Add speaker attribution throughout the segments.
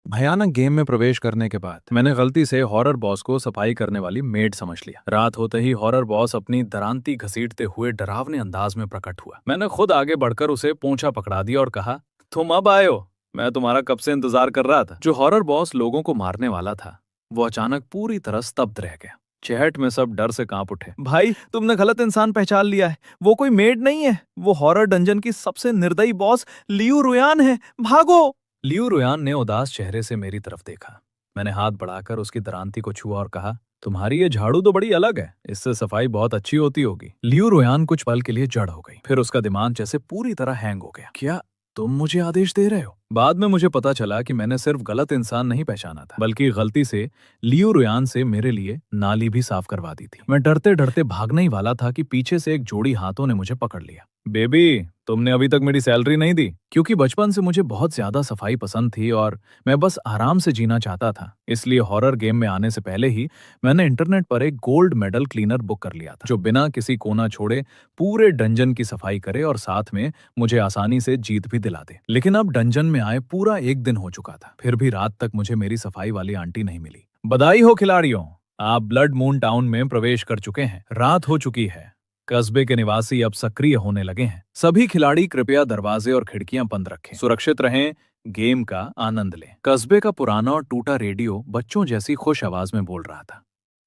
Speaker 1: भयानक गेम में प्रवेश करने के बाद मैंने गलती से हॉरर बॉस को सफाई करने वाली मेड समझ लिया। रात होते ही हॉरर बॉस अपनी दरांती घसीटते हुए डरावने अंदाज में प्रकट हुआ। मैंने खुद आगे बढ़कर उसे पोंछा पकड़ा दिया और कहा, तुम अब आए हो? मैं तुम्हारा कब से इंतजार कर रहा था। जो हॉरर बॉस लोगों को मारने वाला था वो अचानक पूरी तरह स्तब्ध रह गया। चहट में सब डर से कांप उठे। भाई, तुमने गलत इंसान पहचान लिया है। वो कोई मेड नहीं है, वो हॉरर डंजन की सबसे निर्दयी बॉस लियू रुयान है। भागो! लियू रुयान ने उदास चेहरे से मेरी तरफ देखा। मैंने हाथ बढ़ाकर उसकी दरांती को छुआ और कहा, तुम्हारी ये झाड़ू तो बड़ी अलग है, इससे सफाई बहुत अच्छी होती होगी। लियू रुयान कुछ पल के लिए जड़ हो गई, फिर उसका दिमाग जैसे पूरी तरह हैंग हो गया। क्या तुम मुझे आदेश दे रहे हो? बाद में मुझे पता चला कि मैंने सिर्फ गलत इंसान नहीं पहचाना था, बल्कि गलती से लियू रुयान से मेरे लिए नाली भी साफ करवा दी थी। मैं डरते डरते भागने ही वाला था कि पीछे से एक जोड़ी हाथों ने मुझे पकड़ लिया। बेबी, तुमने अभी तक मेरी सैलरी नहीं दी। क्योंकि बचपन से मुझे बहुत ज्यादा सफाई पसंद थी और मैं बस आराम से जीना चाहता था, इसलिए हॉरर गेम में आने से पहले ही मैंने इंटरनेट पर एक गोल्ड मेडल क्लीनर बुक कर लिया था, जो बिना किसी कोना छोड़े पूरे डंजन की सफाई करे और साथ में मुझे आसानी से जीत भी दिला दे। लेकिन अब डंजन में आए पूरा एक दिन हो चुका था, फिर भी रात तक मुझे मेरी सफाई वाली आंटी नहीं मिली। बधाई हो खिलाड़ियों, आप ब्लड मून टाउन में प्रवेश कर चुके हैं। रात हो चुकी है, कस्बे के निवासी अब सक्रिय होने लगे हैं। सभी खिलाड़ी कृपया दरवाजे और खिड़कियां बंद रखें, सुरक्षित रहें, गेम का आनंद लें। कस्बे का पुराना और टूटा रेडियो बच्चों जैसी खुश आवाज में बोल रहा था,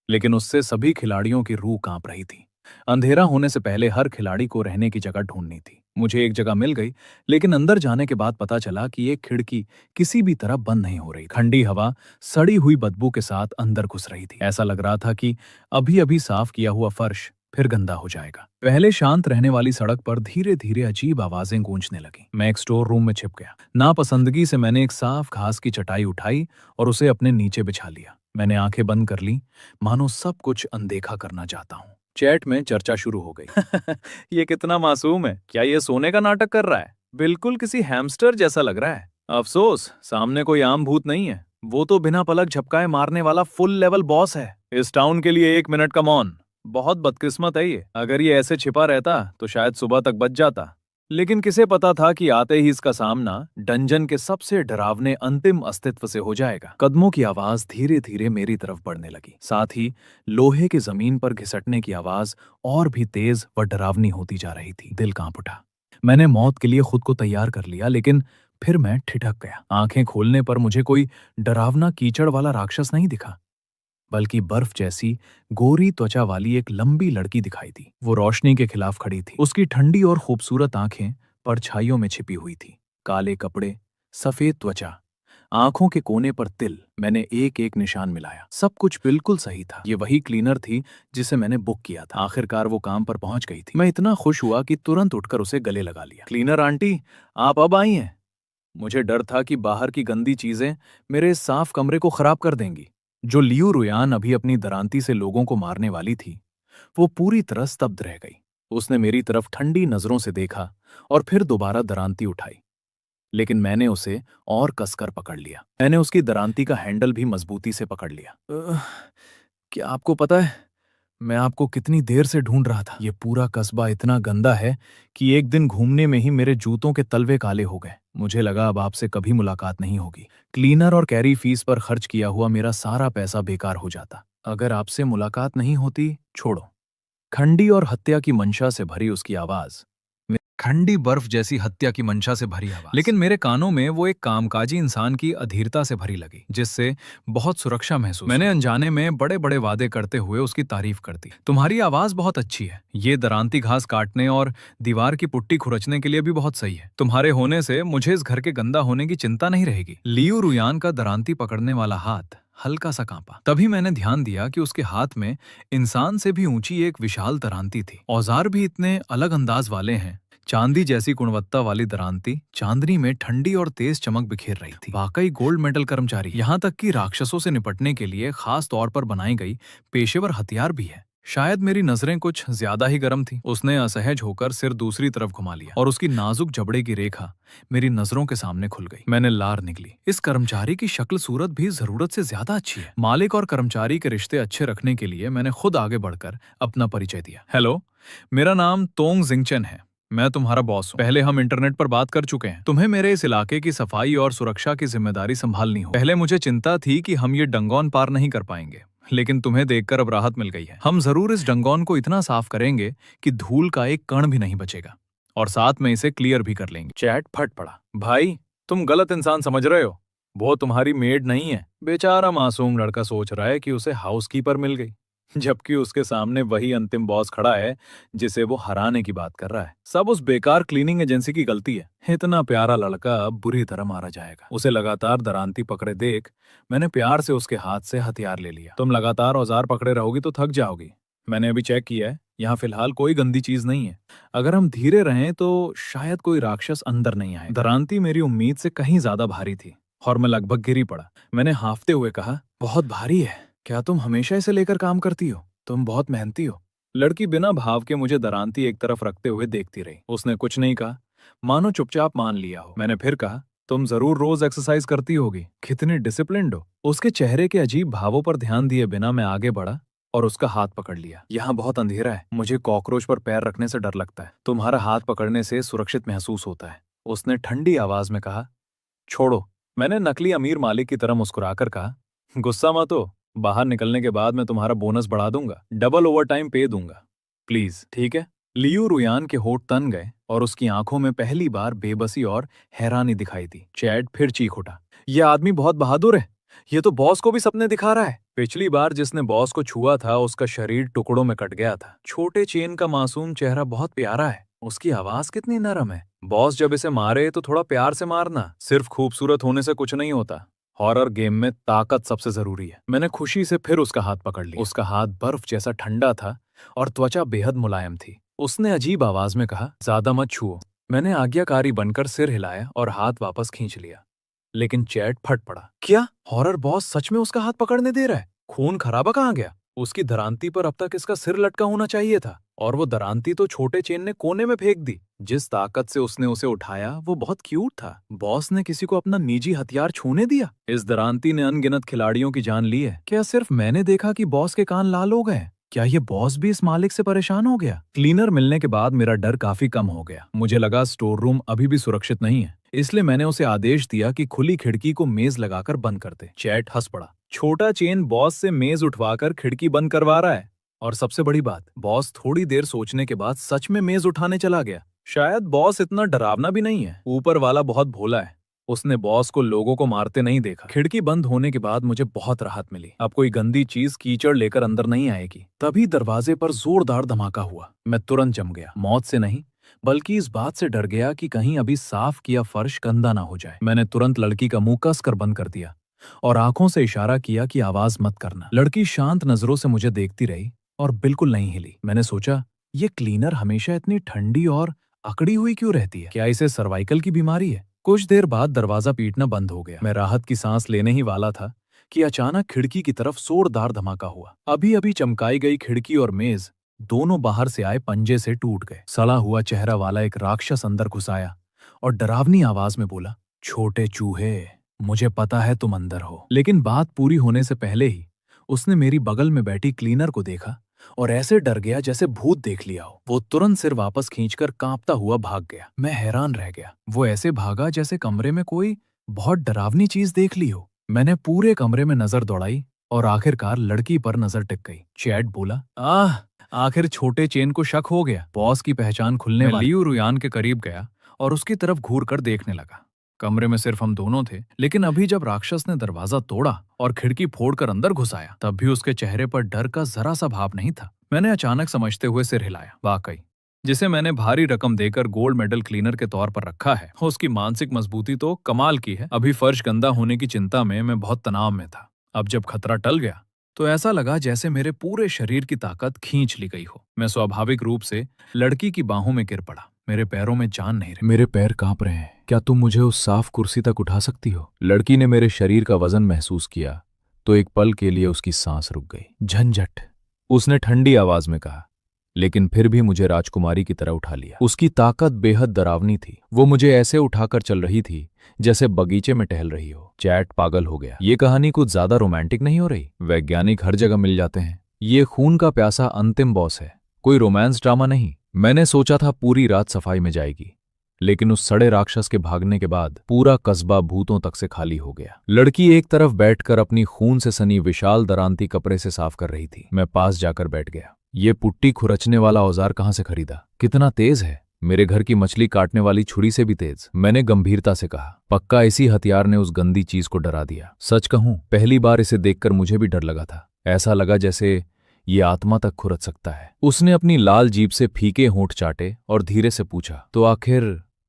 Speaker 1: लेकिन उससे सभी खिलाड़ियों की रूह कांप रही थी। अंधेरा होने से पहले हर खिलाड़ी को रहने की जगह ढूंढनी थी। मुझे एक जगह मिल गई, लेकिन अंदर जाने के बाद पता चला कि एक खिड़की किसी भी तरह बंद नहीं हो रही। ठंडी हवा सड़ी हुई बदबू के साथ अंदर घुस रही थी। ऐसा लग रहा था कि अभी अभी साफ किया हुआ फर्श फिर गंदा हो जाएगा। पहले शांत रहने वाली सड़क पर धीरे धीरे अजीब आवाजें गूंजने लगी। मैं एक स्टोर रूम में छिप गया। नापसंदगी से मैंने एक साफ घास की चटाई उठाई और उसे अपने नीचे बिछा लिया। मैंने आंखें बंद कर ली, मानो सब कुछ अनदेखा करना चाहता हूँ। चैट में चर्चा शुरू हो गई। ये कितना मासूम है, क्या ये सोने का नाटक कर रहा है? बिल्कुल किसी हैमस्टर जैसा लग रहा है। अफसोस, सामने कोई आम भूत नहीं है, वो तो बिना पलक झपकाए मारने वाला फुल लेवल बॉस है। इस टाउन के लिए 1 मिनट का मौन। बहुत बदकिस्मत है ये। अगर ये ऐसे छिपा रहता तो शायद सुबह तक बच जाता, लेकिन किसे पता था कि आते ही इसका सामना डंजन के सबसे डरावने अंतिम अस्तित्व से हो जाएगा। कदमों की आवाज धीरे धीरे मेरी तरफ बढ़ने लगी, साथ ही लोहे की जमीन पर घिसटने की आवाज और भी तेज व डरावनी होती जा रही थी। दिल कांप उठा। मैंने मौत के लिए खुद को तैयार कर लिया, लेकिन फिर मैं ठिठक गया। आंखें खोलने पर मुझे कोई डरावना कीचड़ वाला राक्षस नहीं दिखा, बल्कि बर्फ जैसी गोरी त्वचा वाली एक लंबी लड़की दिखाई दी। वो रोशनी के खिलाफ खड़ी थी। उसकी ठंडी और खूबसूरत आंखें परछाइयों में छिपी हुई थी। काले कपड़े, सफेद त्वचा, आंखों के कोने पर तिल। मैंने एक एक निशान मिलाया, सब कुछ बिल्कुल सही था। ये वही क्लीनर थी जिसे मैंने बुक किया था। आखिरकार वो काम पर पहुंच गई थी। मैं इतना खुश हुआ कि तुरंत उठकर उसे गले लगा लिया। क्लीनर आंटी, आप अब आई हैं? मुझे डर था कि बाहर की गंदी चीजें मेरे इस साफ कमरे को खराब कर देंगी। जो लियू रुयान अभी अपनी दरांती से लोगों को मारने वाली थी, वो पूरी तरह स्तब्ध रह गई। उसने मेरी तरफ ठंडी नजरों से देखा और फिर दोबारा दरांती उठाई, लेकिन मैंने उसे और कसकर पकड़ लिया। मैंने उसकी दरांती का हैंडल भी मजबूती से पकड़ लिया। क्या आपको पता है, मैं आपको कितनी देर से ढूंढ रहा था। ये पूरा कस्बा इतना गंदा है कि एक दिन घूमने में ही मेरे जूतों के तलवे काले हो गए। मुझे लगा अब आपसे कभी मुलाकात नहीं होगी। क्लीनर और कैरी फीस पर खर्च किया हुआ मेरा सारा पैसा बेकार हो जाता अगर आपसे मुलाकात नहीं होती। छोड़ो। खंडी और हत्या की मंशा से भरी उसकी आवाज, ठंडी बर्फ जैसी हत्या की मंशा से भरी आवाज, लेकिन मेरे कानों में वो एक कामकाजी इंसान की अधीरता से भरी लगी, जिससे बहुत सुरक्षा महसूस। मैंने अनजाने में बड़े बड़े वादे करते हुए उसकी तारीफ कर दी। तुम्हारी आवाज बहुत अच्छी है, ये दरांती घास काटने और दीवार की पुट्टी खुरचने के लिए भी बहुत सही है। तुम्हारे होने से मुझे इस घर के गंदा होने की चिंता नहीं रहेगी। लियू रुयान का दरांती पकड़ने वाला हाथ हल्का सा कांपा। तभी मैंने ध्यान दिया कि उसके हाथ में इंसान से भी ऊंची एक विशाल दरांती थी। औजार भी इतने अलग अंदाज वाले हैं। चांदी जैसी गुणवत्ता वाली दरांती चांदनी में ठंडी और तेज चमक बिखेर रही थी। वाकई गोल्ड मेडल कर्मचारी। यहाँ तक कि राक्षसों से निपटने के लिए खास तौर पर बनाई गई पेशेवर हथियार भी है। शायद मेरी नजरें कुछ ज्यादा ही गर्म थी। उसने असहज होकर सिर दूसरी तरफ घुमा लिया और उसकी नाजुक जबड़े की रेखा मेरी नजरों के सामने खुल गई। मैंने लार निकली। इस कर्मचारी की शक्ल सूरत भी जरूरत से ज्यादा अच्छी है। मालिक और कर्मचारी के रिश्ते अच्छे रखने के लिए मैंने खुद आगे बढ़कर अपना परिचय दिया। हेलो, मेरा नाम तोंग जिंगचन है। मैं तुम्हारा बॉस हूँ। पहले हम इंटरनेट पर बात कर चुके हैं। तुम्हें मेरे इस इलाके की सफाई और सुरक्षा की जिम्मेदारी संभालनी हो। पहले मुझे चिंता थी कि हम ये डंगौन पार नहीं कर पाएंगे, लेकिन तुम्हें देखकर अब राहत मिल गई है। हम जरूर इस डंगौन को इतना साफ करेंगे कि धूल का एक कण भी नहीं बचेगा, और साथ में इसे क्लियर भी कर लेंगे। चैट फट पड़ा। भाई, तुम गलत इंसान समझ रहे हो। वो तुम्हारी मेड नहीं है। बेचारा मासूम लड़का सोच रहा है कि उसे हाउसकीपर मिल गई, जबकि उसके सामने वही अंतिम बॉस खड़ा है जिसे वो हराने की बात कर रहा है। सब उस बेकार क्लीनिंग एजेंसी की गलती है। इतना प्यारा लड़का अब बुरी तरह मारा जाएगा। उसे लगातार दरांती पकड़े देख मैंने प्यार से उसके हाथ से हथियार ले लिया। तुम लगातार औजार पकड़े रहोगी तो थक जाओगी। मैंने अभी चेक किया है, यहाँ फिलहाल कोई गंदी चीज नहीं है। अगर हम धीरे रहें तो शायद कोई राक्षस अंदर नहीं आए। दरांती मेरी उम्मीद से कहीं ज्यादा भारी थी और मैं लगभग गिरी पड़ा। मैंने हांफते हुए कहा, बहुत भारी है। क्या तुम हमेशा इसे लेकर काम करती हो? तुम बहुत मेहनती हो। लड़की बिना भाव के मुझे दरांती एक तरफ रखते हुए देखती रही। उसने कुछ नहीं कहा, मानो चुपचाप मान लिया हो। मैंने फिर कहा, तुम जरूर रोज एक्सरसाइज करती होगी। कितनी डिसिप्लिन्ड हो। उसके चेहरे के अजीब भावों पर ध्यान दिए बिना मैं आगे बढ़ा और उसका हाथ पकड़ लिया। यहाँ बहुत अंधेरा है, मुझे कॉकरोच पर पैर रखने से डर लगता है। तुम्हारा हाथ पकड़ने से सुरक्षित महसूस होता है। उसने ठंडी आवाज में कहा। छोड़ो। मैंने नकली अमीर मालिक की तरह मुस्कुराकर कहा, गुस्सा मत हो। बाहर निकलने के बाद मैं तुम्हारा बोनस बढ़ा दूंगा, डबल ओवरटाइम पे दूंगा। प्लीज, ठीक है? लियू रुयान के होठ तन गए और उसकी आंखों में पहली बार बेबसी और हैरानी दिखाई दी। चैट फिर चीख उठा, यह आदमी बहुत बहादुर है। ये तो बॉस को भी सपने दिखा रहा है। पिछली बार जिसने बॉस को छुआ था उसका शरीर टुकड़ों में कट गया था। छोटे चेन का मासूम चेहरा बहुत प्यारा है। उसकी आवाज कितनी नरम है। बॉस जब इसे मारे तो थोड़ा प्यार से मारना। सिर्फ खूबसूरत होने से कुछ नहीं होता। हॉरर गेम में ताकत सबसे जरूरी है। मैंने खुशी से फिर उसका हाथ पकड़ लिया। उसका हाथ बर्फ जैसा ठंडा था और त्वचा बेहद मुलायम थी। उसने अजीब आवाज में कहा, ज्यादा मत छुओ। मैंने आज्ञाकारी बनकर सिर हिलाया और हाथ वापस खींच लिया, लेकिन चैट फट पड़ा। क्या हॉरर बॉस सच में उसका हाथ पकड़ने दे रहा है? खून खराबा कहाँ गया? उसकी दरांती पर अब तक इसका सिर लटका होना चाहिए था, और वो दरांती तो छोटे चेन ने कोने में फेंक दी। जिस ताकत से उसने उसे उठाया वो बहुत क्यूट था। बॉस ने किसी को अपना निजी हथियार छूने दिया? इस दरांती ने अनगिनत खिलाड़ियों की जान ली है। क्या सिर्फ मैंने देखा कि बॉस के कान लाल हो गए? क्या ये बॉस भी इस मालिक से परेशान हो गया? क्लीनर मिलने के बाद मेरा डर काफी कम हो गया। मुझे लगा स्टोर रूम अभी भी सुरक्षित नहीं है, इसलिए मैंने उसे आदेश दिया कि खुली खिड़की को मेज लगाकर बंद कर दे। चैट हंस पड़ा। छोटा चेन बॉस से मेज उठवाकर खिड़की बंद करवा रहा है, और सबसे बड़ी बात, बॉस थोड़ी देर सोचने के बाद सच में मेज उठाने चला गया। शायद बॉस इतना डरावना भी नहीं है। ऊपर वाला बहुत भोला है। उसने बॉस को लोगों को मारते नहीं देखा। खिड़की बंद होने के बाद मुझे बहुत राहत मिली। अब कोई गंदी चीज कीचड़ लेकर अंदर नहीं आएगी। तभी दरवाजे पर जोरदार धमाका हुआ। मैं तुरंत जम गया। मौत से नहीं, बल्कि इस बात से डर गया कि कहीं अभी साफ किया फर्श गंदा ना हो जाए। मैंने तुरंत लड़की का मुंह कसकर बंद कर दिया और आंखों से इशारा किया कि आवाज मत करना। लड़की शांत नजरों से मुझे देखती रही और बिल्कुल नहीं हिली। मैंने सोचा, ये क्लीनर हमेशा इतनी ठंडी और अकड़ी हुई क्यों रहती है? क्या इसे सर्वाइकल की बीमारी है? कुछ देर बाद दरवाजा पीटना बंद हो गया। मैं राहत की सांस लेने ही वाला था कि अचानक खिड़की की तरफ जोरदार धमाका हुआ। अभी अभी चमकाई गई खिड़की और मेज दोनों बाहर से आए पंजे से टूट गए। सड़ा हुआ चेहरा वाला एक राक्षस अंदर घुस आया और डरावनी आवाज में बोला, छोटे चूहे, मुझे पता है तुम अंदर हो। लेकिन बात पूरी होने से पहले ही उसने मेरी बगल में बैठी क्लीनर को देखा और ऐसे डर गया जैसे भूत देख लिया हो। वो तुरंत सिर वापस खींचकर कांपता हुआ भाग गया। मैं हैरान रह गया। वो ऐसे भागा जैसे कमरे में कोई बहुत डरावनी चीज देख ली हो। मैंने पूरे कमरे में नजर दौड़ाई और आखिरकार लड़की पर नजर टिक गई। चैट बोला, आखिर छोटे चेन को शक हो गया। बॉस की पहचान खुलने वाली। लियू रुयान के करीब गया और उसकी तरफ घूर कर देखने लगा। कमरे में सिर्फ हम दोनों थे, लेकिन अभी जब राक्षस ने दरवाजा तोड़ा और खिड़की फोड़कर अंदर घुस आया, तब भी उसके चेहरे पर डर का जरा सा भाव नहीं था। मैंने अचानक समझते हुए सिर हिलाया। वाकई, जिसे मैंने भारी रकम देकर गोल्ड मेडल क्लीनर के तौर पर रखा है, उसकी मानसिक मजबूती तो कमाल की है। अभी फर्श गंदा होने की चिंता में मैं बहुत तनाव में था। अब जब खतरा टल गया तो ऐसा लगा जैसे मेरे पूरे शरीर की ताकत खींच ली गई हो। मैं स्वाभाविक रूप से लड़की की बाहों में गिर पड़ा। मेरे पैरों में जान नहीं रही। मेरे पैर कांप रहे हैं। क्या तुम मुझे उस साफ कुर्सी तक उठा सकती हो? लड़की ने मेरे शरीर का वजन महसूस किया तो एक पल के लिए उसकी सांस रुक गई। झंझट, उसने ठंडी आवाज में कहा, लेकिन फिर भी मुझे राजकुमारी की तरह उठा लिया। उसकी ताकत बेहद डरावनी थी। वो मुझे ऐसे उठाकर चल रही थी जैसे बगीचे में टहल रही हो। चैट पागल हो गया। ये कहानी कुछ ज्यादा रोमांटिक नहीं हो रही? वैज्ञानिक हर जगह मिल जाते हैं। ये खून का प्यासा अंतिम बॉस है, कोई रोमांस ड्रामा नहीं।
Speaker 2: मैंने सोचा था पूरी रात सफाई में जाएगी, लेकिन उस सड़े राक्षस के भागने के बाद पूरा कस्बा भूतों तक से खाली हो गया। लड़की एक तरफ बैठकर अपनी खून से सनी विशाल दरांती कपड़े से साफ कर रही थी। मैं पास जाकर बैठ गया। ये पुट्टी खुरचने वाला औजार कहाँ से खरीदा? कितना तेज है, मेरे घर की मछली काटने वाली छुरी से भी तेज। मैंने गंभीरता से कहा, पक्का इसी हथियार ने उस गंदी चीज को डरा दिया। सच कहूं, पहली बार इसे देखकर मुझे भी डर लगा था। ऐसा लगा जैसे ये आत्मा तक खुरच सकता है। उसने अपनी लाल जीभ से फीके होंठ चाटे और धीरे से पूछा, तो आखिर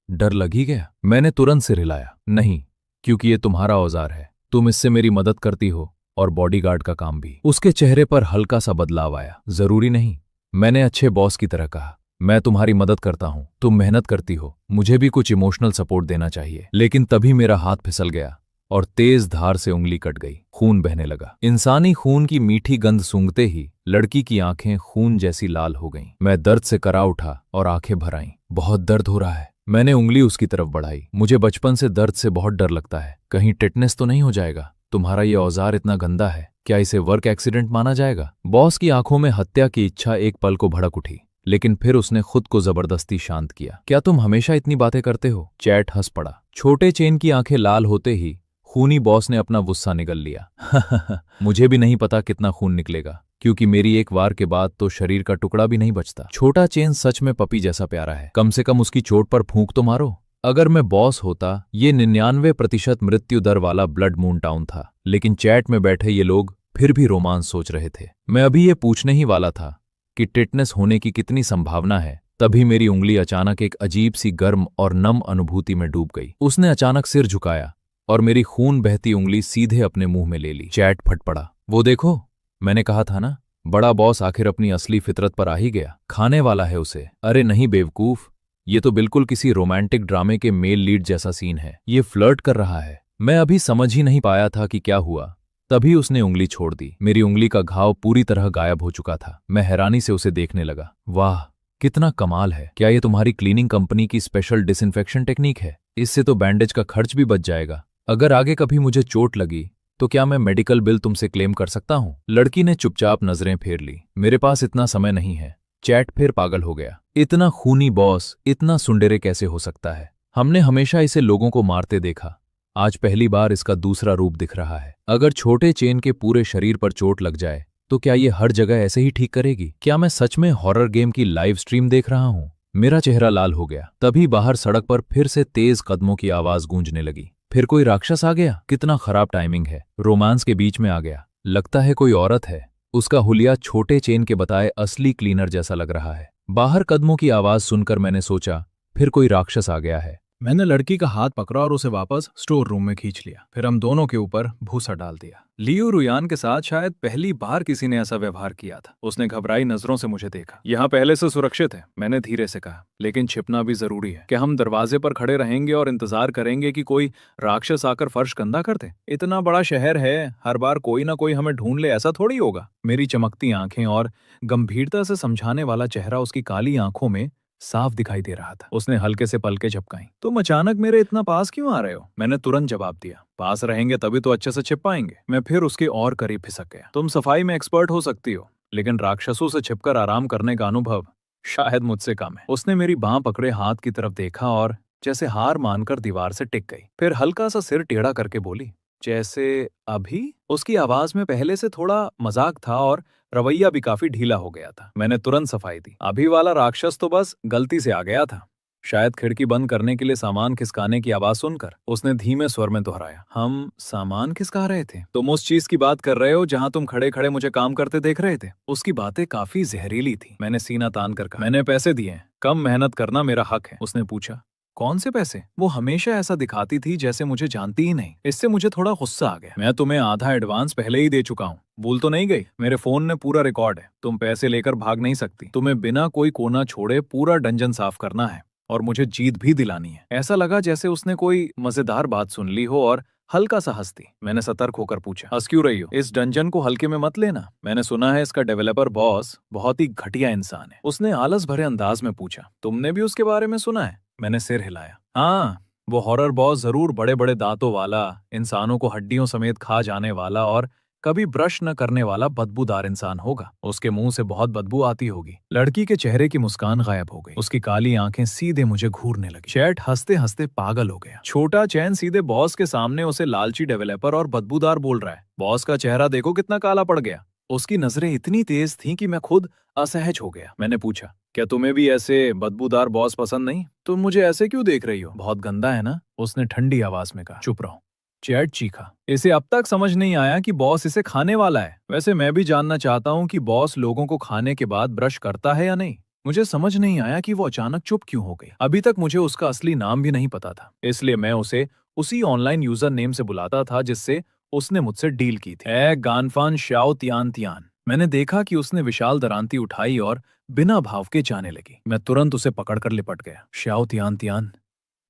Speaker 2: डर लग ही गया? मैंने तुरंत सिर हिलाया, नहीं, क्योंकि ये तुम्हारा औजार है, तुम इससे मेरी मदद करती हो और बॉडीगार्ड का काम भी। उसके चेहरे पर हल्का सा बदलाव आया। जरूरी नहीं, मैंने अच्छे बॉस की तरह कहा, मैं तुम्हारी मदद करता हूं, तुम मेहनत करती हो, मुझे भी कुछ इमोशनल सपोर्ट देना चाहिए। लेकिन तभी मेरा हाथ फिसल गया और तेज धार से उंगली कट गई। खून बहने लगा। इंसानी खून की मीठी गंध सूंघते ही लड़की की आंखें खून जैसी लाल हो गईं। मैं दर्द से करा उठा और आंखें भर आईं। बहुत दर्द हो रहा है। मैंने उंगली उसकी तरफ बढ़ाई। मुझे बचपन से दर्द से बहुत डर लगता है, कहीं टिटनेस तो नहीं हो जाएगा? तुम्हारा ये औजार इतना गंदा है, क्या इसे वर्क एक्सीडेंट माना जाएगा? बॉस की आंखों में हत्या की इच्छा एक पल को भड़क उठी, लेकिन फिर उसने खुद को जबरदस्ती शांत किया। क्या तुम हमेशा इतनी बातें करते हो? चैट हंस पड़ा। छोटे चेन की आंखें लाल होते ही खूनी बॉस ने अपना गुस्सा निगल लिया। मुझे भी नहीं पता कितना खून निकलेगा, क्योंकि मेरी एक वार के बाद तो शरीर का टुकड़ा भी नहीं बचता। छोटा चेन सच में पपी जैसा प्यारा है, कम से कम उसकी चोट पर फूंक तो मारो। अगर मैं बॉस होता, ये 99% मृत्यु दर वाला ब्लड मून टाउन था, लेकिन चैट में बैठे ये लोग फिर भी रोमांस सोच रहे थे। मैं अभी ये पूछने ही वाला था कि टिटनेस होने की कितनी संभावना है, तभी मेरी उंगली अचानक एक अजीब सी गर्म और नम अनुभूति में डूब गई। उसने अचानक सिर झुकाया और मेरी खून बहती उंगली सीधे अपने मुंह में ले ली। चैट फट पड़ा। वो देखो, मैंने कहा था ना, बड़ा बॉस आखिर अपनी असली फितरत पर आ ही गया, खाने वाला है उसे। अरे नहीं बेवकूफ, ये तो बिल्कुल किसी रोमांटिक ड्रामे के मेल लीड जैसा सीन है। ये फ्लर्ट कर रहा है। मैं अभी समझ ही नहीं पाया था कि क्या हुआ, तभी उसने उंगली छोड़ दी। मेरी उंगली का घाव पूरी तरह गायब हो चुका था। मैं हैरानी से उसे देखने लगा। वाह, कितना कमाल है। क्या ये तुम्हारी क्लीनिंग कंपनी की स्पेशल डिसइंफेक्शन टेक्निक है? इससे तो बैंडेज का खर्च भी बच जाएगा। अगर आगे कभी मुझे चोट लगी तो क्या मैं मेडिकल बिल तुमसे क्लेम कर सकता हूं? लड़की ने चुपचाप नजरें फेर ली। मेरे पास इतना समय नहीं है। चैट फिर पागल हो गया। इतना खूनी बॉस इतना सुंडेरे कैसे हो सकता है? हमने हमेशा इसे लोगों को मारते देखा, आज पहली बार इसका दूसरा रूप दिख रहा है। अगर छोटे चेन के पूरे शरीर पर चोट लग जाए तो क्या ये हर जगह ऐसे ही ठीक करेगी? क्या मैं सच में हॉरर गेम की लाइव स्ट्रीम देख रहा हूं? मेरा चेहरा लाल हो गया। तभी बाहर सड़क पर फिर से तेज कदमों की आवाज गूंजने लगी। फिर कोई राक्षस आ गया? कितना खराब टाइमिंग है। रोमांस के बीच में आ गया। लगता है कोई औरत है। उसका हुलिया छोटे चेन के बताए असली क्लीनर जैसा लग रहा है। बाहर कदमों की आवाज सुनकर मैंने सोचा फिर कोई राक्षस आ गया है।
Speaker 1: मैंने लड़की का हाथ पकड़ा और उसे वापस स्टोर रूम में खींच लिया। फिर हम दोनों के ऊपर भूसा डाल दिया। लियू रुयान के साथ शायद पहली बार किसी ने ऐसा व्यवहार किया था। उसने घबराई नजरों से मुझे देखा। यहाँ पहले से सुरक्षित है, मैंने धीरे से कहा, लेकिन छिपना भी जरूरी है। क्या हम दरवाजे पर खड़े रहेंगे और इंतजार करेंगे कि कोई राक्षस आकर फर्श गंदा कर दे? इतना बड़ा शहर है, हर बार कोई ना कोई हमें ढूंढ ले, ऐसा थोड़ी होगा। मेरी चमकती आंखें और गंभीरता से समझाने वाला चेहरा उसकी काली आंखों में साफ दिखाई दे रहा था। उसने हल्के से पलके झपकाई। तुम अचानक मेरे इतना पास क्यों आ रहे हो? मैंने तुरंत जवाब दिया, पास रहेंगे तभी तो अच्छे से छिप पाएंगे। मैं फिर उसके और करीब खिसक गया। तुम सफाई में एक्सपर्ट हो सकती हो, लेकिन राक्षसों से छिपकर आराम करने का अनुभव शायद मुझसे कम है। उसने मेरी बांह पकड़े हाथ की तरफ देखा और जैसे हार मानकर दीवार से टिक गई। फिर हल्का सा सिर टेढ़ा करके बोली, जैसे अभी? उसकी आवाज में पहले से थोड़ा मजाक था और रवैया भी काफी ढीला हो गया था। मैंने तुरंत सफाई दी। अभी वाला राक्षस तो बस गलती से आ गया था, शायद खिड़की बंद करने के लिए सामान खिसकाने की आवाज सुनकर। उसने धीमे स्वर में दोहराया, हम सामान खिसका रहे थे? तुम उस चीज की बात कर रहे हो जहां तुम खड़े खड़े मुझे काम करते देख रहे थे? उसकी बातें काफी जहरीली थी। मैंने सीना तान कर कहा, मैंने पैसे दिए हैं, कम मेहनत करना मेरा हक है। उसने पूछा, कौन से पैसे? वो हमेशा ऐसा दिखाती थी जैसे मुझे जानती ही नहीं। इससे मुझे थोड़ा गुस्सा आ गया। मैं तुम्हें आधा एडवांस पहले ही दे चुका हूँ, भूल तो नहीं गई? मेरे फोन में पूरा रिकॉर्ड है। तुम पैसे लेकर भाग नहीं सकती। तुम्हें बिना कोई कोना छोड़े पूरा डंजन साफ करना है और मुझे जीत भी दिलानी है। ऐसा लगा जैसे उसने कोई मजेदार बात सुन ली हो और हल्का सा हंसती। मैंने सतर्क होकर पूछा, हंस क्यों रही हो? इस डंजन को हल्के में मत लेना। मैंने सुना है इसका डेवलपर बॉस बहुत ही घटिया इंसान है। उसने आलस भरे अंदाज में पूछा, तुमने भी उसके बारे में सुना है? मैंने सिर हिलाया। हाँ, वो हॉरर बॉस जरूर बड़े बड़े दांतों वाला, इंसानों को हड्डियों समेत खा जाने वाला और कभी ब्रश न करने वाला बदबूदार इंसान होगा। उसके मुंह से बहुत बदबू आती होगी। लड़की के चेहरे की मुस्कान गायब हो गई। उसकी काली आंखें सीधे मुझे घूरने लगी। चैट हंसते हंसते पागल हो गया। छोटा चैन सीधे बॉस के सामने उसे लालची डेवलपर और बदबूदार बोल रहा है। बॉस का चेहरा देखो कितना काला पड़ गया। उसकी नजरें इतनी तेज थीं कि मैं खुद असहज हो गया। मैंने पूछा, क्या तुम्हें भी ऐसे बदबूदार बॉस पसंद नहीं? तुम मुझे ऐसे क्यों देख रही हो? बहुत गंदा है ना? उसने ठंडी आवाज में कहा। चुप रहो। चैट चीखा। इसे अब तक समझ नहीं आया कि बॉस इसे खाने वाला है। वैसे मैं भी जानना चाहता हूँ कि बॉस लोगों को खाने के बाद ब्रश करता है या नहीं। मुझे समझ नहीं आया कि वो अचानक चुप क्यों हो गई। अभी तक मुझे उसका असली नाम भी नहीं पता था, इसलिए मैं उसे उसी ऑनलाइन यूजर नेम से बुलाता था जिससे उसने मुझसे डील की थी। गानफान श्याओ तियान तियान। मैंने देखा कि उसने विशाल दरांती उठाई और बिना भाव के जाने लगी। मैं तुरंत उसे पकड़कर लिपट गया। श्याओ तियान तियान,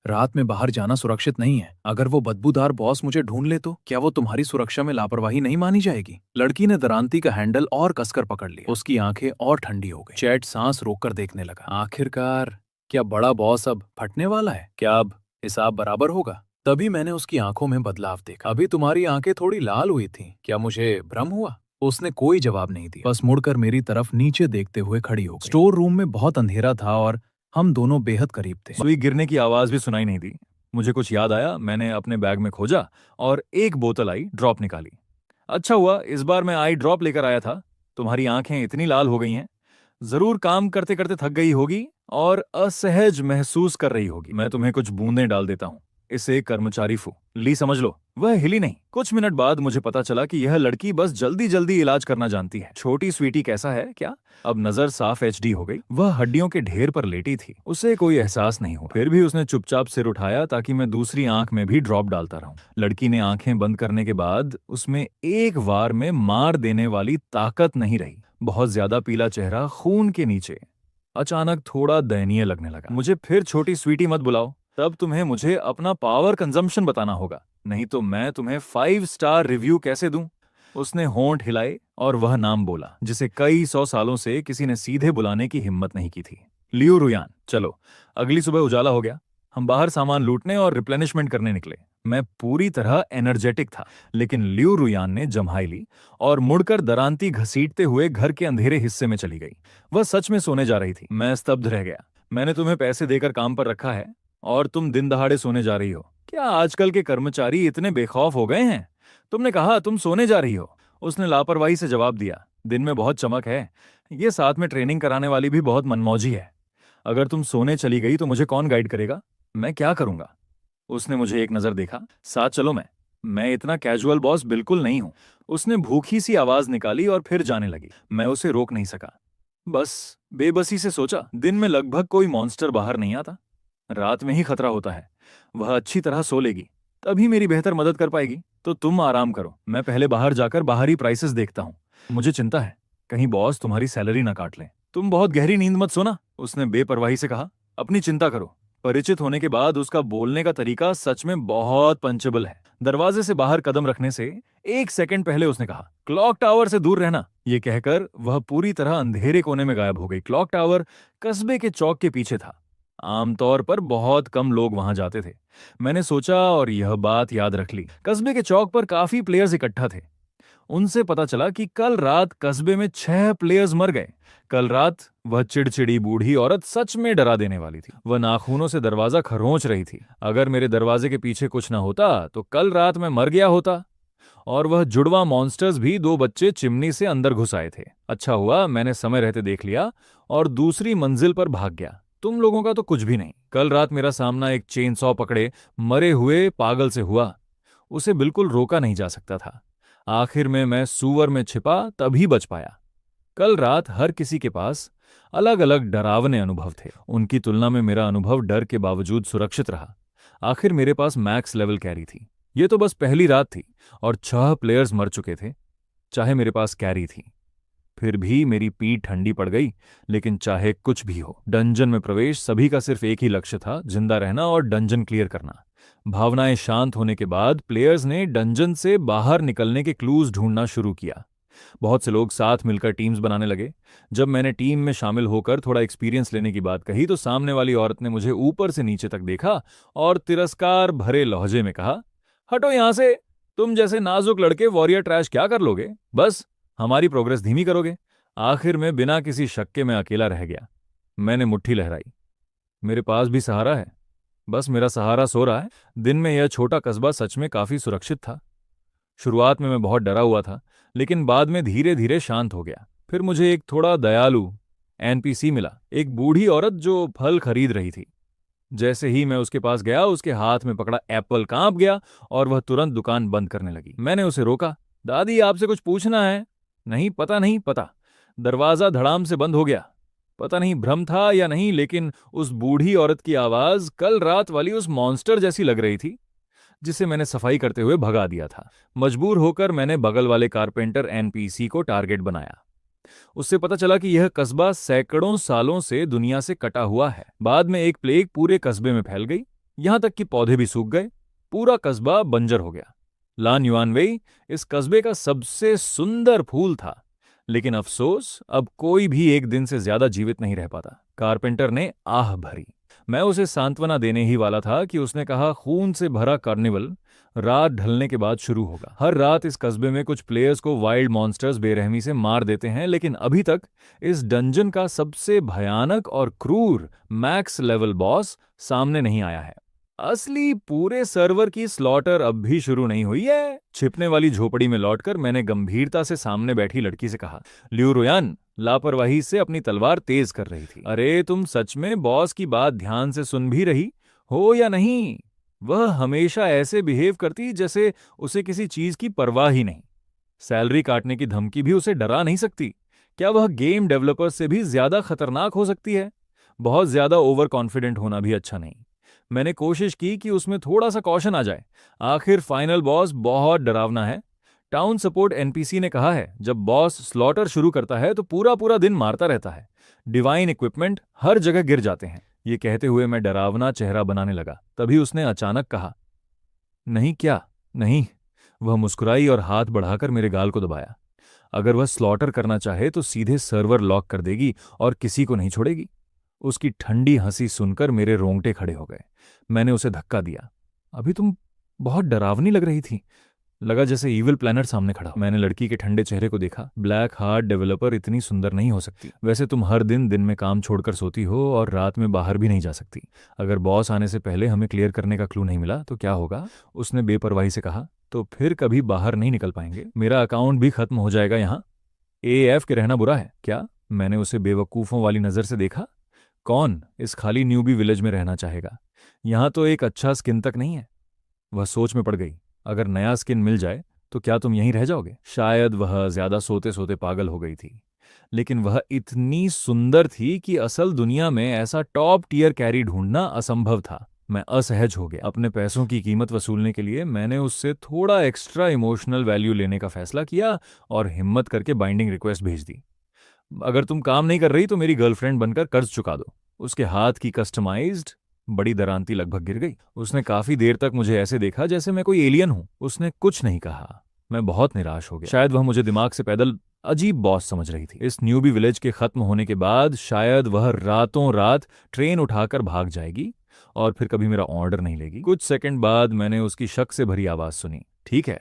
Speaker 1: रात में बाहर जाना सुरक्षित नहीं है। अगर वो बदबूदार बॉस मुझे ढूंढ ले तो क्या वो तुम्हारी सुरक्षा में लापरवाही नहीं मानी जाएगी? लड़की ने दरांती का हैंडल और कसकर पकड़ लिया। उसकी आंखें और ठंडी हो गई। चैट सांस रोककर देखने लगा। आखिरकार क्या बड़ा बॉस अब फटने वाला है? क्या अब हिसाब बराबर होगा? तभी मैंने उसकी आंखों में बदलाव देखा। अभी तुम्हारी आंखें थोड़ी लाल हुई थी। क्या मुझे भ्रम हुआ? उसने कोई जवाब नहीं दिया, बस मुड़कर मेरी तरफ नीचे देखते हुए खड़ी हो गई। स्टोर रूम में बहुत अंधेरा था और हम दोनों बेहद करीब थे।
Speaker 3: सुई गिरने की आवाज भी सुनाई नहीं दी। मुझे कुछ याद आया। मैंने अपने बैग में खोजा और एक बोतल आई ड्रॉप निकाली। अच्छा हुआ इस बार मैं आई ड्रॉप लेकर आया था। तुम्हारी आंखें इतनी लाल हो गई हैं, जरूर काम करते करते थक गई होगी और असहज महसूस कर रही होगी। मैं तुम्हें कुछ बूंदें डाल देता हूँ। इसे कर्मचारी फू ली समझ लो। वह हिली नहीं। कुछ मिनट बाद मुझे पता चला कि यह लड़की बस जल्दी जल्दी इलाज करना जानती है। छोटी स्वीटी कैसा है क्या? अब नजर साफ एचडी हो गई। वह हड्डियों के ढेर पर लेटी थी। उसे कोई एहसास नहीं हुआ। फिर भी उसने चुपचाप सिर उठाया ताकि मैं दूसरी आंख में भी ड्रॉप डालता रहूं। लड़की ने आंखें बंद करने के बाद उसमें एक वार में मार देने वाली ताकत नहीं रही। बहुत ज्यादा पीला चेहरा खून के नीचे अचानक थोड़ा दयनीय लगने लगा। मुझे फिर छोटी स्वीटी मत बुलाओ। तब तुम्हें मुझे अपना पावर कंजम्पशन बताना होगा, नहीं तो मैं तुम्हें 5 स्टार रिव्यू कैसे दूं? उसने होंठ हिलाए और वह नाम बोला जिसे कई 100 सालों से किसी ने सीधे बुलाने की हिम्मत नहीं की थी। लियू रुयान। चलो, अगली सुबह उजाला हो गया। हम बाहर सामान लूटने और रिप्लेनिशमेंट करने निकले। मैं पूरी तरह एनर्जेटिक था, लेकिन लियू रुयान ने जम्हाई ली और मुड़कर दरांती घसीटते हुए घर के अंधेरे हिस्से में चली गई। वह सच में सोने जा रही थी। मैं स्तब्ध रह गया। मैंने तुम्हें पैसे देकर काम पर रखा है और तुम दिन दहाड़े सोने जा रही हो। क्या आजकल के कर्मचारी इतने बेखौफ हो गए हैं? तुमने कहा तुम सोने जा रही हो। उसने लापरवाही से जवाब दिया। दिन में बहुत चमक है। ये साथ में ट्रेनिंग कराने वाली भी बहुत मनमौजी है। अगर तुम सोने चली गई तो मुझे कौन गाइड करेगा? मैं क्या करूंगा? उसने मुझे एक नजर देखा। साथ चलो। मैं इतना कैजुअल बॉस बिल्कुल नहीं हूं। उसने भूखी सी आवाज निकाली और फिर जाने लगी। मैं उसे रोक नहीं सका। बस बेबसी से सोचा, दिन में लगभग कोई मॉन्स्टर बाहर नहीं आता, रात में ही खतरा होता है। वह अच्छी तरह सो लेगी, तभी मेरी बेहतर मदद कर पाएगी। तो तुम आराम करो, मैं पहले बाहर जाकर बाहरी प्राइसेस देखता हूँ। मुझे चिंता है कहीं बॉस तुम्हारी सैलरी ना काट ले। तुम बहुत गहरी नींद मत सोना, उसने बेपरवाही से कहा। अपनी चिंता करो। परिचित होने के बाद उसका बोलने का तरीका सच में बहुत पंचेबल है। दरवाजे से बाहर कदम रखने से 1 सेकंड पहले उसने कहा, क्लॉक टावर से दूर रहना। ये कहकर वह पूरी तरह अंधेरे कोने में गायब हो गई। क्लॉक टावर कस्बे के चौक के पीछे था। आमतौर पर बहुत कम लोग वहां जाते थे। मैंने सोचा और यह बात याद रख ली। कस्बे के चौक पर काफी प्लेयर्स इकट्ठा थे। उनसे पता चला कि कल रात कस्बे में 6 प्लेयर्स मर गए। कल रात वह चिड़चिड़ी बूढ़ी औरत सच में डरा देने वाली थी। वह नाखूनों से दरवाजा खरोंच रही थी। अगर मेरे दरवाजे के पीछे कुछ न होता तो कल रात मैं मर गया होता। और वह जुड़वा मॉन्स्टर्स भी 2 बच्चे चिमनी से अंदर घुस आए थे। अच्छा हुआ मैंने समय रहते देख लिया और दूसरी मंजिल पर भाग गया। तुम लोगों का तो कुछ भी नहीं। कल रात मेरा सामना एक चेन सॉ पकड़े मरे हुए पागल से हुआ। उसे बिल्कुल रोका नहीं जा सकता था। आखिर में मैं सूअर में छिपा तभी बच पाया। कल रात हर किसी के पास अलग अलग डरावने अनुभव थे। उनकी तुलना में मेरा अनुभव डर के बावजूद सुरक्षित रहा। आखिर मेरे पास मैक्स लेवल कैरी थी। ये तो बस पहली रात थी और 6 प्लेयर्स मर चुके थे, चाहे मेरे पास कैरी थी। फिर भी मेरी पीठ ठंडी पड़ गई। लेकिन चाहे कुछ भी हो, डंजन में प्रवेश सभी का सिर्फ एक ही लक्ष्य था, जिंदा रहना और डंजन क्लियर करना। भावनाएं शांत होने के बाद प्लेयर्स ने डंजन से बाहर निकलने के क्लूज ढूंढना शुरू किया। बहुत से लोग साथ मिलकर टीम्स बनाने लगे। जब मैंने टीम में शामिल होकर थोड़ा एक्सपीरियंस लेने की बात कही तो सामने वाली औरत ने मुझे ऊपर से नीचे तक देखा और तिरस्कार भरे लहजे में कहा, हटो यहां से, तुम जैसे नाजुक लड़के वॉरियर ट्रैश क्या कर लोगे? बस हमारी प्रोग्रेस धीमी करोगे। आखिर में बिना किसी शक के मैं अकेला रह गया। मैंने मुट्ठी लहराई। मेरे पास भी सहारा है, बस मेरा सहारा सो रहा है। दिन में यह छोटा कस्बा सच में काफी सुरक्षित था। शुरुआत में मैं बहुत डरा हुआ था, लेकिन बाद में धीरे धीरे शांत हो गया। फिर मुझे एक थोड़ा दयालु एनपीसी मिला, एक बूढ़ी औरत जो फल खरीद रही थी। जैसे ही मैं उसके पास गया, उसके हाथ में पकड़ा एप्पल कांप गया और वह तुरंत दुकान बंद करने लगी। मैंने उसे रोका। दादी, आपसे कुछ पूछना है। नहीं पता। दरवाजा धड़ाम से बंद हो गया। पता नहीं भ्रम था या नहीं, लेकिन उस बूढ़ी औरत की आवाज कल रात वाली उस मॉन्स्टर जैसी लग रही थी जिसे मैंने सफाई करते हुए भगा दिया था। मजबूर होकर मैंने बगल वाले कारपेंटर एनपीसी को टारगेट बनाया। उससे पता चला कि यह कस्बा सैकड़ों सालों से दुनिया से कटा हुआ है। बाद में एक प्लेग पूरे कस्बे में फैल गई, यहां तक कि पौधे भी सूख गए। पूरा कस्बा बंजर हो गया। लान युआनवेई इस कस्बे का सबसे सुंदर फूल था, लेकिन अफसोस अब कोई भी एक दिन से ज्यादा जीवित नहीं रह पाता। कारपेंटर ने आह भरी। मैं उसे सांत्वना देने ही वाला था कि उसने कहा, खून से भरा कार्निवल रात ढलने के बाद शुरू होगा। हर रात इस कस्बे में कुछ प्लेयर्स को वाइल्ड मॉन्स्टर्स बेरहमी से मार देते हैं, लेकिन अभी तक इस डंजन का सबसे भयानक और क्रूर मैक्स लेवल बॉस सामने नहीं आया है। असली पूरे सर्वर की स्लॉटर अब भी शुरू नहीं हुई है। छिपने वाली झोपड़ी में लौटकर मैंने गंभीरता से सामने बैठी लड़की से कहा। लियू रुयान लापरवाही से अपनी तलवार तेज कर रही थी। अरे, तुम सच में बॉस की बात ध्यान से सुन भी रही हो या नहीं? वह हमेशा ऐसे बिहेव करती जैसे उसे किसी चीज की परवाह ही नहीं। सैलरी काटने की धमकी भी उसे डरा नहीं सकती। क्या वह गेम डेवलपर से भी ज्यादा खतरनाक हो सकती है? बहुत ज्यादा ओवर कॉन्फिडेंट होना भी अच्छा नहीं। मैंने कोशिश की कि उसमें थोड़ा सा कॉशन आ जाए। आखिर फाइनल बॉस बहुत डरावना है। टाउन सपोर्ट एनपीसी ने कहा है, जब बॉस स्लॉटर शुरू करता है तो पूरा पूरा दिन मारता रहता है। डिवाइन इक्विपमेंट हर जगह गिर जाते हैं। ये कहते हुए मैं डरावना चेहरा बनाने लगा। तभी उसने अचानक कहा, नहीं क्या? नहीं। वह मुस्कुराई और हाथ बढ़ाकर मेरे गाल को दबाया। अगर वह स्लॉटर करना चाहे तो सीधे सर्वर लॉक कर देगी और किसी को नहीं छोड़ेगी। उसकी ठंडी हंसी सुनकर मेरे रोंगटे खड़े हो गए। मैंने उसे धक्का दिया। अभी तुम बहुत डरावनी लग रही थी। लगा जैसे ईविल प्लैनेट सामने खड़ा। मैंने लड़की के ठंडे चेहरे को देखा। ब्लैक हार्ट डेवलपर इतनी सुंदर नहीं हो सकती। वैसे तुम हर दिन में काम छोड़कर सोती हो और रात में बाहर भी नहीं जा सकती। अगर बॉस आने से पहले हमें क्लियर करने का क्लू नहीं मिला तो क्या होगा? उसने बेपरवाही से कहा, तो फिर कभी बाहर नहीं निकल पाएंगे। मेरा अकाउंट भी खत्म हो जाएगा। यहाँ एएफ के रहना बुरा है क्या? मैंने उसे बेवकूफ़ों वाली नजर से देखा। कौन इस खाली न्यूबी विलेज में रहना चाहेगा? यहां तो एक अच्छा स्किन तक नहीं है। वह सोच में पड़ गई। अगर नया स्किन मिल जाए तो क्या तुम यहीं रह जाओगे? शायद वह ज्यादा सोते सोते पागल हो गई थी, लेकिन वह इतनी सुंदर थी कि असल दुनिया में ऐसा टॉप टियर कैरी ढूंढना असंभव था। मैं असहज हो गया। अपने पैसों की कीमत वसूलने के लिए मैंने उससे थोड़ा एक्स्ट्रा इमोशनल वैल्यू लेने का फैसला किया और हिम्मत करके बाइंडिंग रिक्वेस्ट भेज दी। अगर तुम काम नहीं कर रही तो मेरी गर्लफ्रेंड बनकर कर्ज चुका दो। उसके हाथ की कस्टमाइज्ड बड़ी दरांती लगभग गिर गई। उसने काफी देर तक मुझे ऐसे देखा जैसे मैं कोई एलियन हूं। उसने कुछ नहीं कहा। मैं बहुत निराश हो गया। शायद वह मुझे दिमाग से पैदल अजीब बॉस समझ रही थी। इस न्यूबी विलेज के खत्म होने के बाद शायद वह रातों रात ट्रेन उठाकर भाग जाएगी और फिर कभी मेरा ऑर्डर नहीं लेगी। कुछ सेकंड बाद मैंने उसकी शक से भरी आवाज सुनी, ठीक है।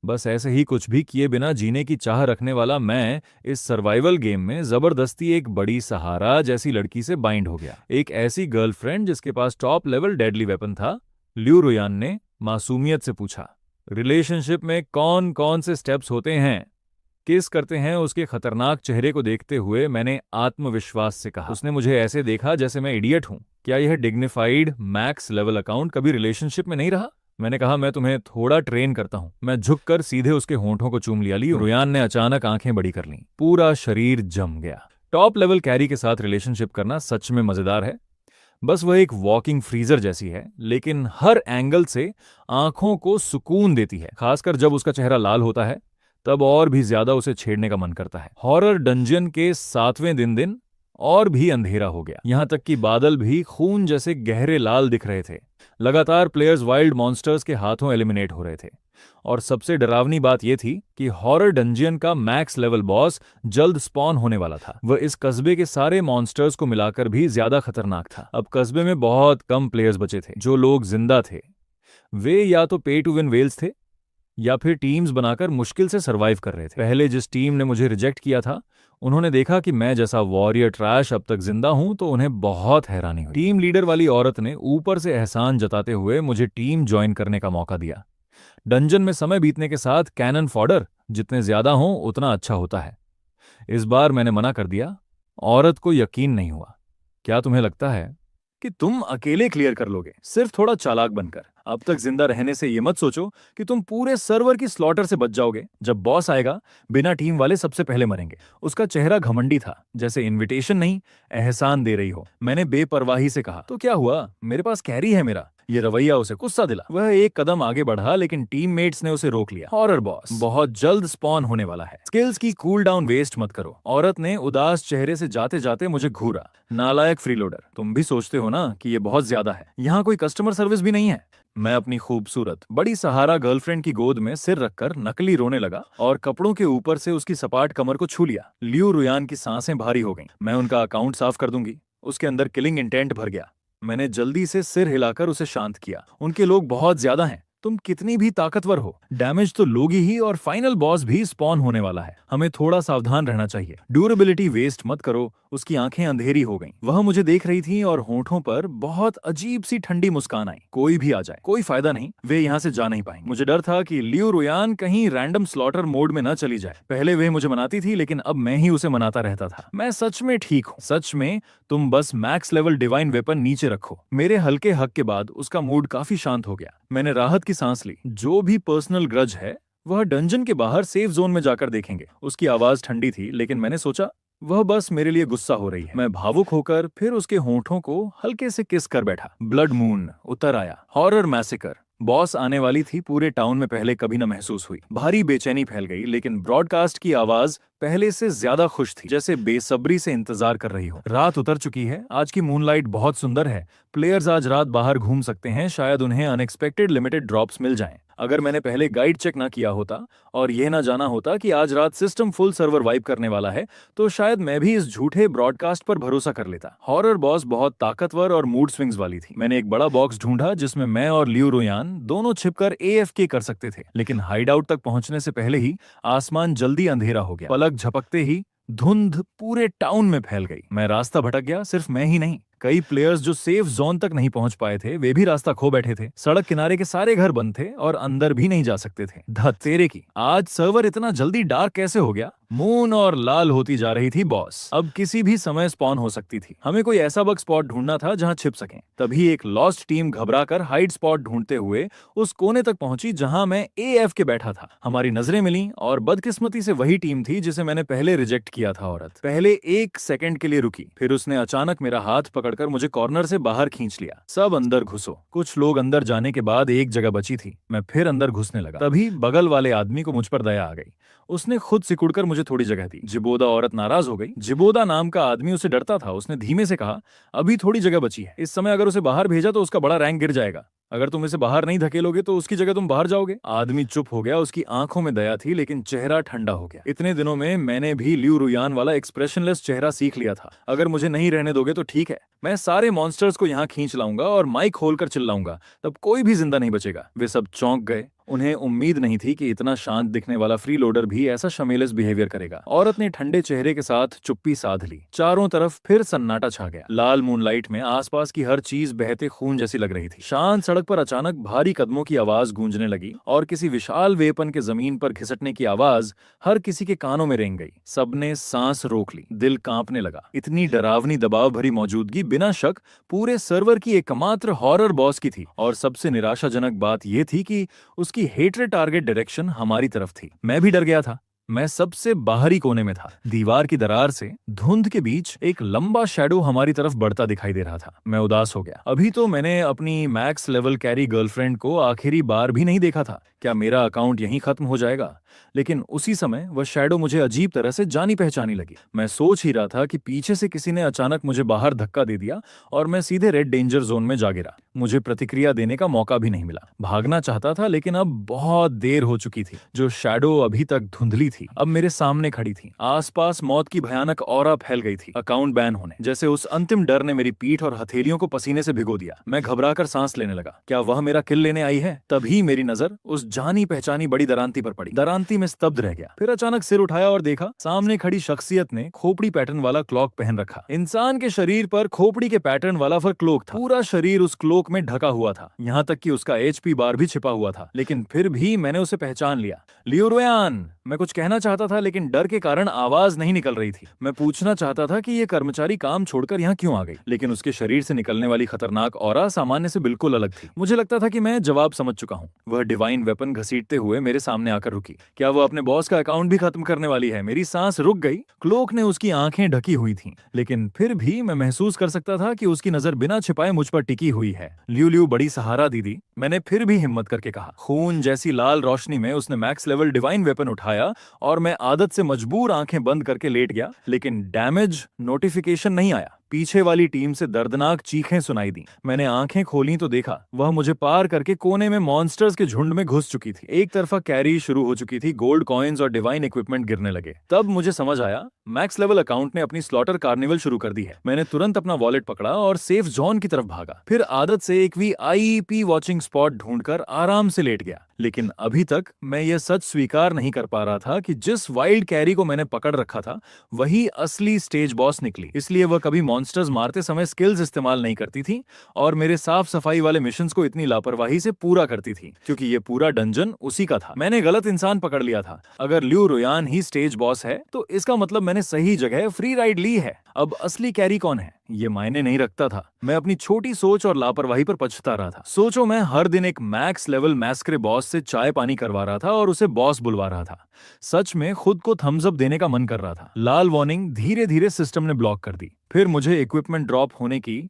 Speaker 3: बस ऐसे ही कुछ भी किए बिना जीने की चाह रखने वाला मैं इस सर्वाइवल गेम में जबरदस्ती एक बड़ी सहारा जैसी लड़की से बाइंड हो गया। एक ऐसी गर्लफ्रेंड जिसके पास टॉप लेवल डेडली वेपन था। लियू रुयान ने मासूमियत से पूछा, रिलेशनशिप में कौन कौन से स्टेप्स होते हैं? किस करते हैं? उसके खतरनाक चेहरे को देखते हुए मैंने आत्मविश्वास से कहा। उसने मुझे ऐसे देखा जैसे मैं इडियट हूं। क्या यह डिग्निफाइड मैक्स लेवल अकाउंट कभी रिलेशनशिप में नहीं रहा? मैंने कहा, मैं तुम्हें थोड़ा ट्रेन करता हूं। मैं झुककर सीधे उसके होंठों को चूम लिया। लियो रुयान ने अचानक आंखें बड़ी कर लीं। पूरा शरीर जम गया। टॉप लेवल कैरी के साथ रिलेशनशिप करना सच में मजेदार है। बस वह एक वॉकिंग फ्रीजर जैसी है, लेकिन हर एंगल से आंखों को सुकून देती है। खासकर जब उसका चेहरा लाल होता है, तब और भी ज्यादा उसे छेड़ने का मन करता है। हॉरर डंजन के 7वें दिन और भी अंधेरा हो गया। यहां तक कि बादल भी खून जैसे गहरे लाल दिख रहे थे। लगातार प्लेयर्स वाइल्ड मॉन्स्टर्स के हाथों एलिमिनेट हो रहे थे। और सबसे डरावनी बात यह थी कि हॉरर डंजियन का मैक्स लेवल बॉस जल्द स्पॉन होने वाला था। वह इस कस्बे के सारे मॉन्स्टर्स को मिलाकर भी ज्यादा खतरनाक था। अब कस्बे में बहुत कम प्लेयर्स बचे थे। जो लोग जिंदा थे वे या तो पे टू विन वेल्स थे या फिर टीम्स बनाकर मुश्किल से सरवाइव कर रहे थे। पहले जिस टीम ने मुझे रिजेक्ट किया था, उन्होंने देखा कि मैं जैसा वॉरियर ट्रैश अब तक जिंदा हूं, तो उन्हें बहुत हैरानी हुई। टीम लीडर वाली औरत ने ऊपर से एहसान जताते हुए मुझे टीम ज्वाइन करने का मौका दिया। डंजन में समय बीतने के साथ कैनन फॉडर जितने ज्यादा हों उतना अच्छा होता है। इस बार मैंने मना कर दिया। औरत को यकीन नहीं हुआ। क्या तुम्हें लगता है कि तुम अकेले क्लियर कर लोगे, सिर्फ थोड़ा चालाक बनकर? अब तक जिंदा रहने से ये मत सोचो कि तुम पूरे सर्वर की स्लॉटर से बच जाओगे। जब बॉस आएगा, बिना टीम वाले सबसे पहले मरेंगे। उसका चेहरा घमंडी था, जैसे इनविटेशन नहीं एहसान दे रही हो। मैंने बेपरवाही से कहा, तो क्या हुआ, मेरे पास कैरी है मेरा। ये रवैया उसे गुस्सा दिला। वह एक कदम आगे बढ़ा, लेकिन टीममेट्स ने उसे रोक लिया। हॉरर बॉस बहुत जल्द स्पॉन होने वाला है, स्किल्स की कूल डाउन वेस्ट मत करो। औरत ने उदास चेहरे से जाते जाते मुझे घूरा। नालायक फ्रीलोडर, तुम भी सोचते हो ना कि ये बहुत ज्यादा है। यहाँ कोई कस्टमर सर्विस भी नहीं है। मैं अपनी खूबसूरत बड़ी सहारा गर्लफ्रेंड की गोद में सिर रखकर नकली रोने लगा और कपड़ों के ऊपर से उसकी सपाट कमर को छू लिया। लियू रुयान की सांसें भारी हो गईं। मैं उनका अकाउंट साफ कर दूंगी। उसके अंदर किलिंग इंटेंट भर गया। मैंने जल्दी से सिर हिलाकर उसे शांत किया। उनके लोग बहुत ज्यादा हैं। तुम कितनी भी ताकतवर हो, डैमेज तो लोगी ही, और फाइनल बॉस भी स्पॉन होने वाला है। हमें थोड़ा सावधान रहना चाहिए। ड्यूरेबिलिटी वेस्ट मत करो। उसकी आंखें अंधेरी हो गईं। वह मुझे देख रही थी और होंठों पर बहुत अजीब सी ठंडी मुस्कान आई। कोई भी आ जाए, कोई फायदा नहीं, वे यहाँ से जा नहीं पाएंगे। मुझे डर था कि लियू रुयान कहीं रैंडम स्लॉटर मोड में न चली जाए। पहले वे मुझे मनाती थी, लेकिन अब मैं ही उसे मनाता रहता था। मैं सच में ठीक हूँ, सच में। तुम बस मैक्स लेवल डिवाइन वेपन नीचे रखो। मेरे हल्के हक के बाद उसका मूड काफी शांत हो गया। मैंने राहत की सांस ली। जो भी पर्सनल ग्रज है, वह डंजन के बाहर सेफ जोन में जाकर देखेंगे। उसकी आवाज ठंडी थी, लेकिन मैंने सोचा वह बस मेरे लिए गुस्सा हो रही है। मैं भावुक होकर फिर उसके होंठों को हल्के से किस कर बैठा। ब्लड मून उतर आया। हॉरर मैसेकर बॉस आने वाली थी, पूरे टाउन में पहले कभी न महसूस हुई। भारी बेचैनी फैल गई, लेकिन ब्रॉडकास्ट की आवाज पहले से ज्यादा खुश थी, जैसे बेसब्री से इंतजार कर रही हो। रात उतर चुकी है। आज की मूनलाइट बहुत सुंदर है। प्लेयर्स आज रात बाहर घूम सकते हैं। शायद उन्हें अनएक्सपेक्टेड लिमिटेड ड्रॉप्स मिल जाएं। अगर मैंने पहले गाइड चेक ना किया होता और यह ना जाना होता कि आज रात सिस्टम फुल सर्वर वाइप करने वाला है, तो शायद मैं भी इस झूठे ब्रॉडकास्ट पर भरोसा कर लेता। हॉरर बॉस बहुत ताकतवर और मूड स्विंग्स वाली थी। मैंने एक बड़ा बॉक्स ढूंढा जिसमें मैं और लियू रुयान दोनों छिपकर AFK कर सकते थे, लेकिन हाइड आउट तक पहुंचने से पहले ही आसमान जल्दी अंधेरा हो गया। पलक झपकते ही धुंध पूरे टाउन में फैल गई। मैं रास्ता भटक गया। सिर्फ मैं ही नहीं, कई प्लेयर्स जो सेफ जोन तक नहीं पहुंच पाए थे, वे भी रास्ता खो बैठे थे। सड़क किनारे के सारे घर बंद थे और अंदर भी नहीं जा सकते थे। धत्तेरे की, आज सर्वर इतना जल्दी डार्क कैसे हो गया? मून और लाल होती जा रही थी बॉस। अब किसी भी समय स्पॉन हो सकती थी। हमें कोई ऐसा बग स्पॉट ढूंढना था जहां छिप सकें। तभी एक लॉस्ट टीम घबराकर हाइड स्पॉट ढूंढते हुए उस कोने तक पहुंची जहां मैं AFK बैठा था। हमारी नजरें मिली और बदकिस्मती से वही टीम थी जिसे मैंने पहले रिजेक्ट किया था। औरत पहले 1 सेकंड के लिए रुकी, फिर उसने अचानक मेरा हाथ पकड़कर मुझे कॉर्नर से बाहर खींच लिया। सब अंदर घुसो। कुछ लोग अंदर जाने के बाद एक जगह बची थी। मैं फिर अंदर घुसने लगा। तभी बगल वाले आदमी को मुझ पर दया आ गई। उसने खुद सिकुड़कर मुझे थोड़ी जगह दी। जिबोदा औरत नाराज हो गई। जिबोदा नाम का आदमी उसे डरता था। उसने धीमे से कहा, अभी थोड़ी जगह बची है। इस समय अगर उसे बाहर भेजा तो उसका बड़ा रैंक गिर जाएगा। अगर तुम इसे बाहर नहीं धकेलोगे तो उसकी जगह तुम बाहर जाओगे। आदमी चुप हो गया। उसकी आंखों में दया थी, लेकिन चेहरा ठंडा हो गया। इतने दिनों में मैंने भी लियू रुयान वाला एक्सप्रेशनलेस चेहरा सीख लिया था। अगर मुझे नहीं रहने दोगे तो ठीक है, मैं सारे मॉन्स्टर्स को यहाँ खींच लाऊंगा और माइक खोलकर चिल्लाऊंगा, तब कोई भी जिंदा नहीं बचेगा। वे सब चौंक गए। उन्हें उम्मीद नहीं थी कि इतना शांत दिखने वाला फ्रीलोडर भी ऐसा शमेलस बिहेवियर करेगा। औरत ने ठंडे चेहरे के साथ चुप्पी साध ली। चारों तरफ फिर सन्नाटा छा गया। लाल मूनलाइट में आसपास की हर चीज बहते खून जैसी लग रही थी। शांत सड़क पर अचानक भारी कदमों की आवाज गूंजने लगी और किसी विशाल वेपन के जमीन पर घिसटने की आवाज हर किसी के कानों में रेंग गई। सबने सांस रोक ली। दिल कांपने लगा। इतनी डरावनी दबाव भरी मौजूदगी बिना शक पूरे सर्वर की एकमात्र हॉरर बॉस की थी। और सबसे निराशाजनक बात यह थी कि उसकी हेटरेड टारगेट डायरेक्शन हमारी तरफ थी। मैं भी डर गया था। मैं सबसे बाहरी कोने में था। दीवार की दरार से धुंध के बीच एक लंबा शैडो हमारी तरफ बढ़ता दिखाई दे रहा था। मैं उदास हो गया। अभी तो मैंने अपनी मैक्स लेवल कैरी गर्लफ्रेंड को आखिरी बार भी नहीं देखा था। क्या मेरा अकाउंट यहीं खत्म हो जाएगा? लेकिन उसी समय वह शैडो मुझे अजीब तरह से जानी पहचानी लगी। मैं सोच ही रहा था कि पीछे से किसी ने अचानक मुझे बाहर धक्का दे दिया और मैं सीधे रेड डेंजर जोन में जा गिरा। मुझे प्रतिक्रिया देने का मौका भी नहीं मिला। भागना चाहता था, लेकिन अब बहुत देर हो चुकी थी। जो शैडो अभी तक धुंधली थी अब मेरे सामने खड़ी थी। आसपास मौत की भयानक ऑरा फैल गई थी, अकाउंट बैन होने जैसे उस अंतिम डर ने मेरी पीठ और हथेलियों को पसीने से भिगो दिया। मैं घबराकर सांस लेने लगा, क्या वह मेरा किल लेने आई है? तभी मेरी नजर उस जानी पहचानी बड़ी दरांती पर पड़ी। दरांती में स्तब्ध रह गया, फिर अचानक सिर उठाया और देखा सामने खड़ी शख्सियत ने खोपड़ी पैटर्न वाला क्लॉक पहन रखा। इंसान के शरीर पर खोपड़ी के पैटर्न वाला फर क्लोक था, पूरा शरीर उस क्लोक में ढका हुआ था, यहाँ तक कि उसका HP बार भी छिपा हुआ था। लेकिन फिर भी मैंने उसे पहचान लिया। लियो रुयान। मैं कुछ कहना चाहता था लेकिन डर के कारण आवाज नहीं निकल रही थी। मैं पूछना चाहता था कि ये कर्मचारी काम छोड़कर यहाँ क्यों आ गई, लेकिन उसके शरीर से निकलने वाली खतरनाक ऑरा सामान्य से बिल्कुल अलग थी। मुझे लगता था कि मैं जवाब समझ चुका हूँ। वह डिवाइन वेपन घसीटते हुए मेरे सामने आकर रुकी। क्या वह अपने बॉस का अकाउंट भी खत्म करने वाली है? मेरी सांस रुक गई। क्लोक ने उसकी आंखें ढकी हुई थी, लेकिन फिर भी मैं महसूस कर सकता था कि उसकी नजर बिना छिपाए मुझ पर टिकी हुई है। लियू लियू बड़ी सहारा दीदी, मैंने फिर भी हिम्मत करके कहा। खून जैसी लाल रोशनी में उसने मैक्स लेवल डिवाइन वेपन उठाया और मैं आदत से मजबूर आंखें बंद करके लेट गया, लेकिन डैमेज नोटिफिकेशन नहीं आया। पीछे वाली टीम से दर्दनाक चीखें सुनाई दी। मैंने आंखें खोली तो देखा वह मुझे पार करके कोने में मॉन्स्टर्स के झुंड में घुस चुकी थी। एक तरफा कैरी शुरू हो चुकी थी, गोल्ड कॉइन्स और डिवाइन इक्विपमेंट गिरने लगे। तब मुझे समझ आया मैक्स लेवल अकाउंट ने अपनी स्लॉटर कार्निवल शुरू कर दी है। मैंने तुरंत अपना वॉलेट पकड़ा और सेफ जोन की तरफ भागा। फिर आदत से एक VIP वॉचिंग स्पॉट ढूंढकर आराम से लेट गया। लेकिन अभी तक मैं यह सच स्वीकार नहीं कर पा रहा था कि जिस वाइल्ड कैरी को मैंने पकड़ रखा था वही असली स्टेज बॉस निकली। इसलिए वह कभी मॉन्स्टर्स मारते समय स्किल्स इस्तेमाल नहीं करती थी और मेरे साफ सफाई वाले मिशंस को इतनी लापरवाही से पूरा करती थी, क्योंकि ये पूरा डंजन उसी का था। मैंने गलत इंसान पकड़ लिया था। अगर लियू रुयान ही स्टेज बॉस है तो इसका मतलब मैंने सही जगह फ्री राइड ली है। अब असली कैरी कौन है ये मायने नहीं रखता था। मैं अपनी छोटी सोच और लापरवाही पर पछता रहा था। सोचो, मैं हर दिन एक मैक्स लेवल मैस्क्रे बॉस से चाय पानी करवा रहा था और उसे बॉस बुलवा रहा था। सच में खुद को थम्स अप देने का मन कर रहा था। लाल वार्निंग धीरे धीरे सिस्टम ने ब्लॉक कर दी। फिर मुझे इक्विपमेंट ड्रॉप होने की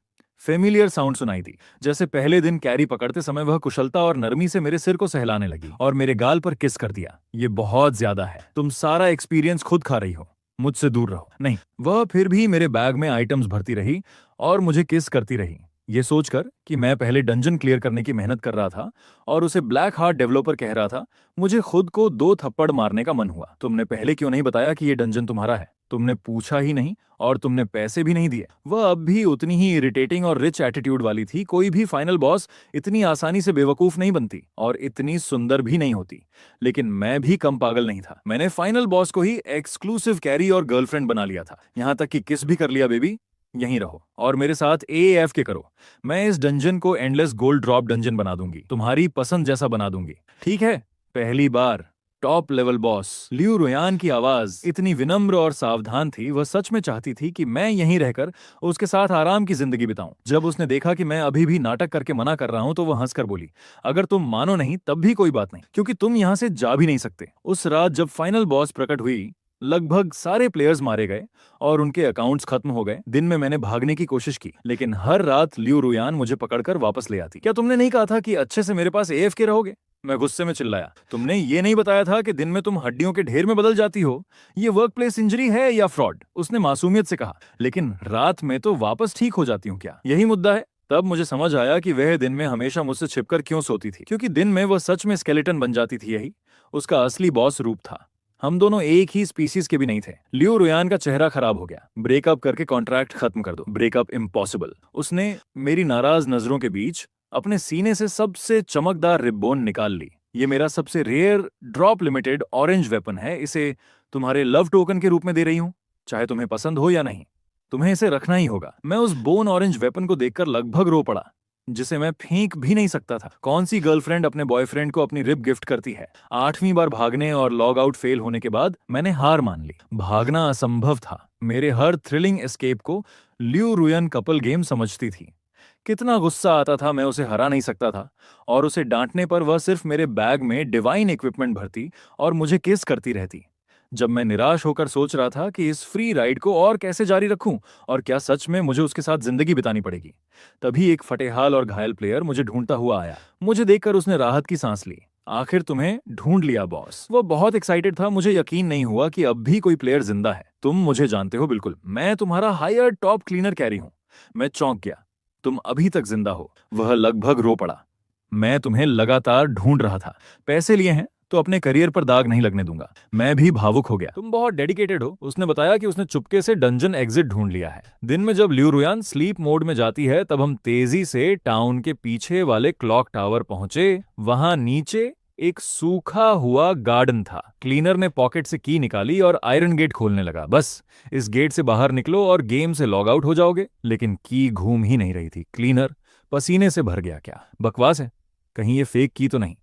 Speaker 3: फेमिलियर साउंड सुनाई दी, जैसे पहले दिन कैरी पकड़ते समय वह कुशलता और नरमी से मेरे सिर को सहलाने लगी और मेरे गाल पर किस कर दिया। ये बहुत ज्यादा है, तुम सारा एक्सपीरियंस खुद खा रही हो, मुझसे दूर रहो। नहीं, वह फिर भी मेरे बैग में आइटम्स भरती रही और मुझे किस करती रही, ये सोचकर कि मैं पहले डंजन क्लियर करने की मेहनत कर रहा था और उसे ब्लैक हार्ट डेवलपर कह रहा था। मुझे खुद को 2 थप्पड़ मारने का मन हुआ। तुमने पहले क्यों नहीं बताया कि ये डंजन तुम्हारा है? तुमने पूछा ही नहीं और तुमने पैसे भी नहीं दिए। वह अब भी उतनी ही इरिटेटिंग और रिच एटीट्यूड वाली थी। कोई भी फाइनल बॉस इतनी आसानी से बेवकूफ नहीं बनती और इतनी सुंदर भी नहीं होती। लेकिन मैं भी कम पागल नहीं था। मैंने फाइनल बॉस को ही एक्सक्लूसिव कैरी और गर्लफ्रेंड बना लिया था, यहाँ तक कि किस भी कर लिया। बेबी, यहीं रहो और मेरे साथ AAF के करो। मैं इस डंजन को एंडलेस गोल्ड ड्रॉप डंजन बना दूंगी, तुम्हारी पसंद जैसा बना दूंगी, ठीक है? पहली बार टॉप लेवल बॉस। लियू रुयान की आवाज इतनी विनम्र और सावधान थी। वह सच में चाहती थी कि मैं यहीं रहकर उसके साथ आराम की जिंदगी बिताऊं। जब उसने देखा कि मैं अभी भी नाटक करके मना कर रहा हूं तो वह हंसकर बोली, अगर तुम मानो नहीं तब भी कोई बात नहीं, क्योंकि तुम यहां से जा भी नहीं सकते। उस रात जब फाइनल बॉस प्रकट हुई, लगभग सारे प्लेयर्स मारे गए और उनके अकाउंट्स खत्म हो गए। दिन में मैंने भागने की कोशिश की, लेकिन हर रात लियू रुयान मुझे पकड़कर वापस ले आती। क्या तुमने नहीं कहा था कि अच्छे से मेरे पास AFK रहोगे? मैं गुस्से में चिल्लाया। तुमने ये नहीं बताया था कि दिन में तुम हड्डियों के ढेर में बदल जाती हो? ये वर्क प्लेस इंजरी है या फ्रॉड? उसने मासूमियत से कहा। लेकिन रात में तो वापस ठीक हो जाती हूँ, क्या यही मुद्दा है? तब मुझे समझ आया कि वह दिन में हमेशा मुझसे छिपकर क्यों सोती थी, क्योंकि दिन में वह सच में स्केलेटन बन जाती थी। यही उसका असली बॉस रूप था। हम दोनों एक ही स्पीसीज के भी नहीं थे। लियू रुयान का चेहरा खराब हो गया। ब्रेकअप करके कॉन्ट्रैक्ट खत्म कर दो। Breakup impossible. उसने मेरी नाराज नजरों के बीच अपने सीने से सबसे चमकदार रिबोन निकाल ली। ये मेरा सबसे rare drop limited orange weapon है। इसे तुम्हारे लव टोकन के रूप में दे रही हूं, चाहे तुम्हें पसंद हो या नहीं। तुम्हें इसे रखना ही होगा। मैं उस बोन ऑरेंज वेपन को देखकर लगभग रो पड़ा, जिसे मैं फेंक भी नहीं सकता था। कौन सी गर्लफ्रेंड अपने बॉयफ्रेंड को अपनी रिब गिफ्ट करती है? 8वीं बार भागने और लॉग आउट फेल होने के बाद मैंने हार मान ली। भागना असंभव था। मेरे हर थ्रिलिंग एस्केप को लियू रुयान कपल गेम समझती थी। कितना गुस्सा आता था, मैं उसे हरा नहीं सकता था और उसे डांटने पर वह सिर्फ मेरे बैग में डिवाइन इक्विपमेंट भरती और मुझे किस करती रहती। जब मैं निराश होकर सोच रहा था कि इस फ्री राइड को और कैसे जारी रखूं और क्या सच में मुझे उसके साथ जिंदगी बितानी पड़ेगी, तभी एक फटेहाल और घायल प्लेयर मुझे ढूंढता हुआ आया। मुझे देखकर उसने राहत की सांस ली। आखिर तुम्हें ढूंढ लिया बॉस। वो बहुत एक्साइटेड था। मुझे यकीन नहीं हुआ कि अब भी कोई प्लेयर जिंदा है। तुम मुझे जानते हो बिल्कुल, मैं तुम्हारा हायर टॉप क्लीनर कैरी हूं। मैं चौंक गया। तुम अभी तक जिंदा हो? वह लगभग रो पड़ा। मैं तुम्हें लगातार ढूंढ रहा था। पैसे लिए हैं? तो अपने करियर पर दाग नहीं लगने दूंगा। मैं भी भावुक हो गया। तुम बहुत डेडिकेटेड हो। उसने बताया कि उसने चुपके से डंजन एग्जिट ढूंढ लिया है। दिन में जब ल्यू रुयान स्लीप मोड में जाती है तब हम तेजी से टाउन के पीछे वाले क्लॉक टावर पहुंचे। वहां नीचे एक सूखा हुआ गार्डन था। क्लीनर ने पॉकेट से की निकाली और आयरन गेट खोलने लगा। बस इस गेट से बाहर निकलो और गेम से लॉग आउट हो जाओगे। लेकिन की घूम ही नहीं रही थी। क्लीनर पसीने से भर गया। क्या बकवास है, कहीं ये फेक की तो नहीं।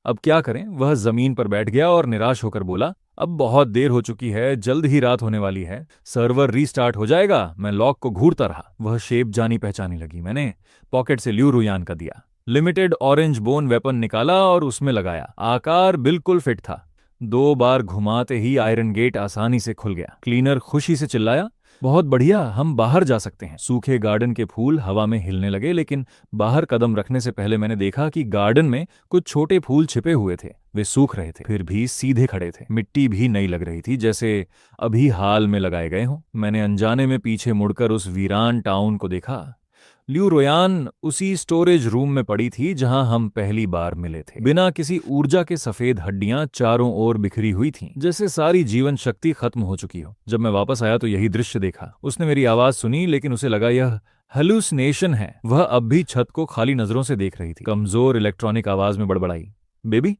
Speaker 3: अब क्या करें। वह जमीन पर बैठ गया और निराश होकर बोला, अब बहुत देर हो चुकी है, जल्द ही रात होने वाली है, सर्वर रीस्टार्ट हो जाएगा। मैं लॉक को घूरता रहा। वह शेप जानी पहचानी लगी। मैंने पॉकेट से ल्यू रुयान का दिया लिमिटेड ऑरेंज बोन वेपन निकाला और उसमें लगाया। आकार बिल्कुल फिट था। 2 बार घुमाते ही आयरन गेट आसानी से खुल गया। क्लीनर खुशी से चिल्लाया, बहुत बढ़िया, हम बाहर जा सकते हैं। सूखे गार्डन के फूल हवा में हिलने लगे, लेकिन बाहर कदम रखने से पहले मैंने देखा कि गार्डन में कुछ छोटे फूल छिपे हुए थे। वे सूख रहे थे, फिर भी सीधे खड़े थे। मिट्टी भी नई लग रही थी, जैसे अभी हाल में लगाए गए हों। मैंने अनजाने में पीछे मुड़कर उस वीरान टाउन को देखा। ल्यू रोयान उसी स्टोरेज रूम में पड़ी थी जहां हम पहली बार मिले थे। बिना किसी ऊर्जा के सफेद हड्डियां चारों ओर बिखरी हुई थीं, जैसे सारी जीवन शक्ति खत्म हो चुकी हो। जब मैं वापस आया तो यही दृश्य देखा। उसने मेरी आवाज सुनी, लेकिन उसे लगा यह हेलुसिनेशन है। वह अब भी छत को खाली नजरों से देख रही थी। कमजोर इलेक्ट्रॉनिक आवाज में बड़बड़ाई, बेबी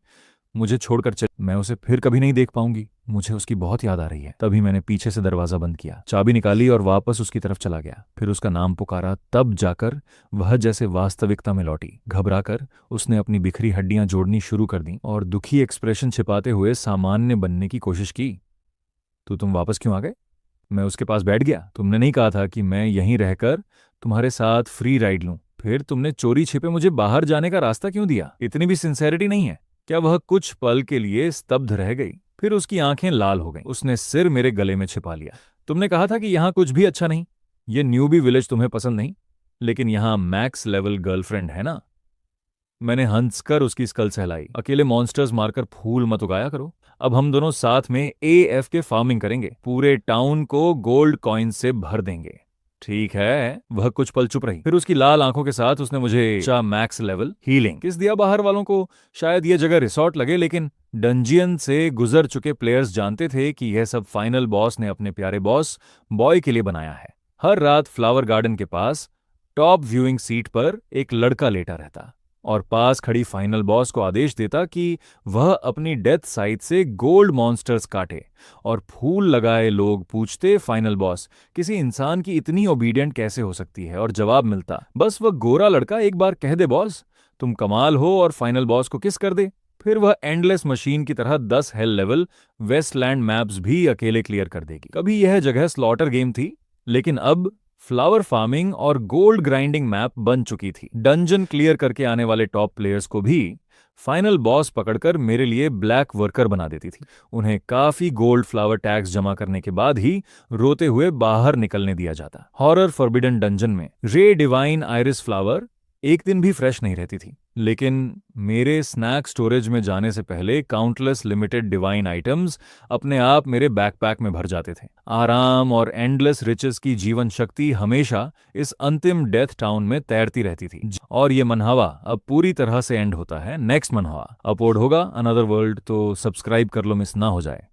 Speaker 3: मुझे छोड़कर चल, मैं उसे फिर कभी नहीं देख पाऊंगी। मुझे उसकी बहुत याद आ रही है। तभी मैंने पीछे से दरवाजा बंद किया, चाबी निकाली और वापस उसकी तरफ चला गया। फिर उसका नाम पुकारा, तब जाकर वह जैसे वास्तविकता में लौटी। घबराकर उसने अपनी बिखरी हड्डियां जोड़नी शुरू कर दी और दुखी एक्सप्रेशन छिपाते हुए सामान्य बनने की कोशिश की। तुम वापस क्यों आ गए? मैं उसके पास बैठ गया। तुमने नहीं कहा था कि मैं यहीं रहकर तुम्हारे साथ फ्री राइड लूं? फिर तुमने चोरी छिपे मुझे बाहर जाने का रास्ता क्यों दिया? इतनी भी सिंसेरिटी नहीं है क्या? वह कुछ पल के लिए स्तब्ध रह गई, फिर उसकी आंखें लाल हो गईं। उसने सिर मेरे गले में छिपा लिया। तुमने कहा था कि यहां कुछ भी अच्छा नहीं, ये न्यूबी विलेज तुम्हें पसंद नहीं, लेकिन यहां मैक्स लेवल गर्लफ्रेंड है ना? मैंने हंसकर उसकी स्कल सहलाई। अकेले मॉन्स्टर्स मारकर फूल मत उगाया करो। अब हम दोनों साथ में एएफ के फार्मिंग करेंगे, पूरे टाउन को गोल्ड कॉइन से भर देंगे। ठीक है। वह कुछ पल चुप रही, फिर उसकी लाल आंखों के साथ उसने मुझे मैक्स लेवल हीलिंग किस दिया। बाहर वालों को शायद यह जगह रिसॉर्ट लगे, लेकिन डंजियन से गुजर चुके प्लेयर्स जानते थे कि यह सब फाइनल बॉस ने अपने प्यारे बॉस बॉय के लिए बनाया है। हर रात फ्लावर गार्डन के पास टॉप व्यूइंग सीट पर एक लड़का लेटा रहता और पास खड़ी फाइनल बॉस को आदेश देता कि वह अपनी डेथ साइट से गोल्ड मॉन्स्टर्स काटे। और फूल लगाए लोग पूछते, फाइनल बॉस किसी इंसान की इतनी ओबीडियंट कैसे हो सकती है? और जवाब मिलता, बस वह गोरा लड़का एक बार कह दे बॉस तुम कमाल हो, और फाइनल बॉस को किस कर दे। फिर वह एंडलेस मशीन की तरह 10 हेल लेवल वेस्टलैंड मैप्स भी अकेले क्लियर कर देगी। कभी यह जगह स्लॉटर गेम थी, लेकिन अब फ्लावर फार्मिंग और गोल्ड ग्राइंडिंग मैप बन चुकी थी। डंजन क्लियर करके आने वाले टॉप प्लेयर्स को भी फाइनल बॉस पकड़कर मेरे लिए ब्लैक वर्कर बना देती थी। उन्हें काफी गोल्ड फ्लावर टैक्स जमा करने के बाद ही रोते हुए बाहर निकलने दिया जाता। हॉरर फॉरबिडन डंजन में रे डिवाइन आयरिस फ्लावर एक दिन भी फ्रेश नहीं रहती थी, लेकिन मेरे स्नैक स्टोरेज में जाने से पहले काउंटलेस लिमिटेड डिवाइन आइटम्स अपने आप मेरे बैकपैक में भर जाते थे। आराम और एंडलेस रिचेस की जीवन शक्ति हमेशा इस अंतिम डेथ टाउन में तैरती रहती थी। और ये मनहवा अब पूरी तरह से एंड होता है। नेक्स्ट मनहवा अपलोड होगा अनदर वर्ल्ड, तो सब्सक्राइब कर लो, मिस ना हो जाए।